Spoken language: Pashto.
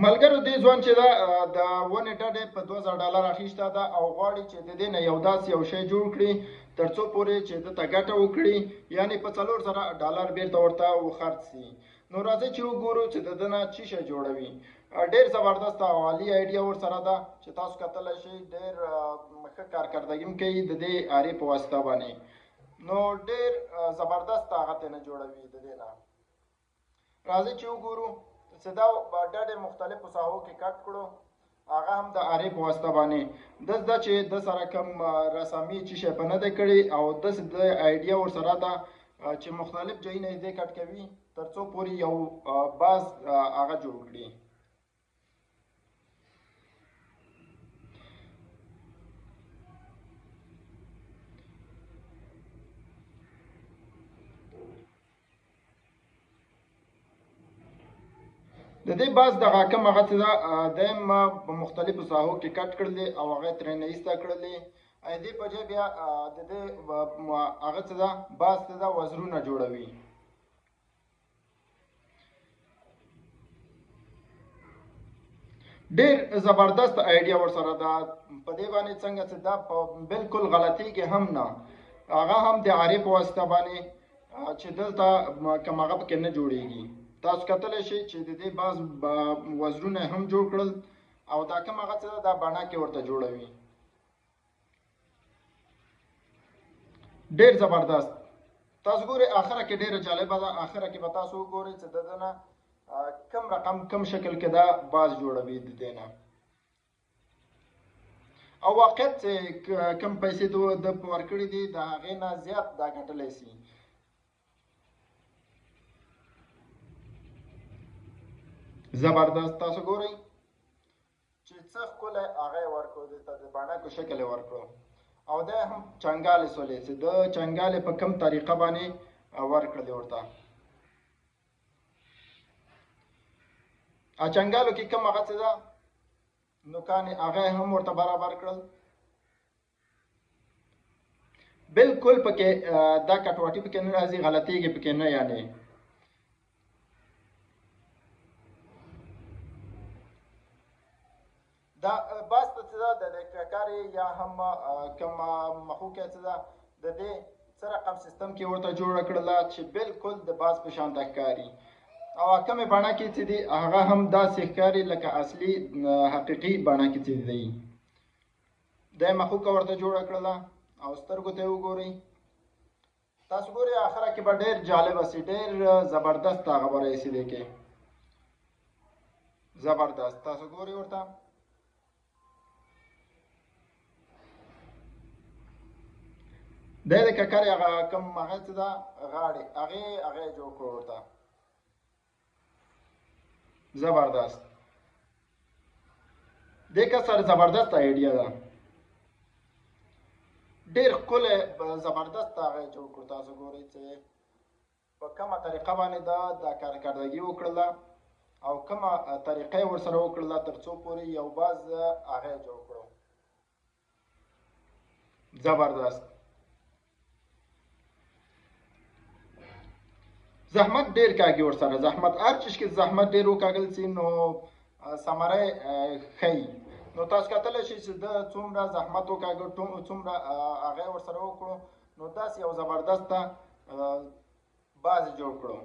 ملګرو دې ځوان چې دا د ونې ډډې په $2000 اخیسته ده او غواړي چې د دې نه یو داسې یو شی جوړ کړي تر څو پورې چې دته ګټه وکړي، یعنې په $4000 بیرته ورته وخرڅ شي. نو راځئ چې وګورو چې د ده نه څه شی جوړوي. ډېر زبردست او عالي آیډیا ورسره ده چې تاسو کتلی شئ. ډېر ښه کارکردګي هم کوي د دې آرې په واسطه باندې. نو ډېر زبردست هغه ترېنه جوړوي د دې نه. راځئ چې وګورو چې دا ډډې مختلفو ساحو کې کټ کړو، هغه هم د آرې په واسطه باندې. داسې ده چې د سره کوم رسامي څه شی په نه دی کړی او داسې د آیډیا ورسره ده چې مختلف ځایونه یې دې کټ کوي تر څو پورې یو باز هغه جوړ کړي. د دې باز دغه کوم هغه څه ده دا یې ما په مختلفو ساحو کې کټ کړلې او هغه یې ترېنه ایسته کړلې. دې په ځای بیا د دې هغه څه ده باز څه ده وزرونه جوړوي. ډېر زبردست آیډیا ورسره ده. په دې باندې څنګه چې دا بالکل غلطیږي هم نه، هغه هم د آرې په واسطه باندې چې دلته کوم هغه پکې نه جوړیږي. تاسو کتلی شئ چې د دې باز وزرونه هم جوړ کړل او دا کوم هغه څه ده دا بڼکې ورته جوړوي. ډېر زبردست. تاسو ګورئ آخره کې ډېره جالبه ده. آخره کې به تاسو وګورئ چې د ده نه کم رقم کم شکل کې دا باز جوړوي د دې نه. او واقعیت چې کم پیسې د ورکړي دي د هغې نه زیات دا ګټلی سي. زبردست. تاسو ګورئ چې څه ښکلی هغه یې ورکړو، دلته د بڼکو شکل یې ورکړو او دا هم چنګالې سولې چې د چنګالې په کوم طریقه باندې ورکړلې ورته. چنګالو کې کوم هغه څه ده نوکان یې هغه هم ورته برابر کړل. بالکل پکې دا کټواټي پکې نه راځي، غلطیږي پکې نه. یعنې دا باز ته څه ده د ککارې یا هم کوم مخوکې څه ده د دې څه رقم سیستم کې ورته جوړه کړله چې بالکل د باز په شانته ښکاري او کومې بڼه کې چې دي هغه هم داسې ښکاري لکه اصلي حقیقي بڼه کې چې دی. دا یې مخوکه ورته جوړه کړله او سترګو ته یې وګورئ. تاسو ګورئ آخره کې به ډېر جالبه سي. ډېر زبردست هغه به رایسي دی کې. زبردست. تاسو ګورئ ورته دا د ککرې هغه کوم هغه څه ده غاړې هغې یې جوړ کړو ورته. زبردست. دې کسر زبردست آیډیا ده. ډېر ښکلی زبردست هغه یې جوړ کړو. تاسو ګورئ چې په کومه طریقه باندې دا کارکردګي وکړله او کومه طریقه یې ورسره وکړله تر څو پورې یو باز هغه یې جوړ کړو. زبردست. زحمت ډېر کاږي ورسره. زحمت هر چیز کې زحمت ډېر وکاږل سي نو ثمره یې ښیي. نو تاسو کتلی شئ چې ده څومره زحمت وکاږه، څومره هغه یې ورسره وکړو نو داسې یو زبردسته باز یې جوړ کړو.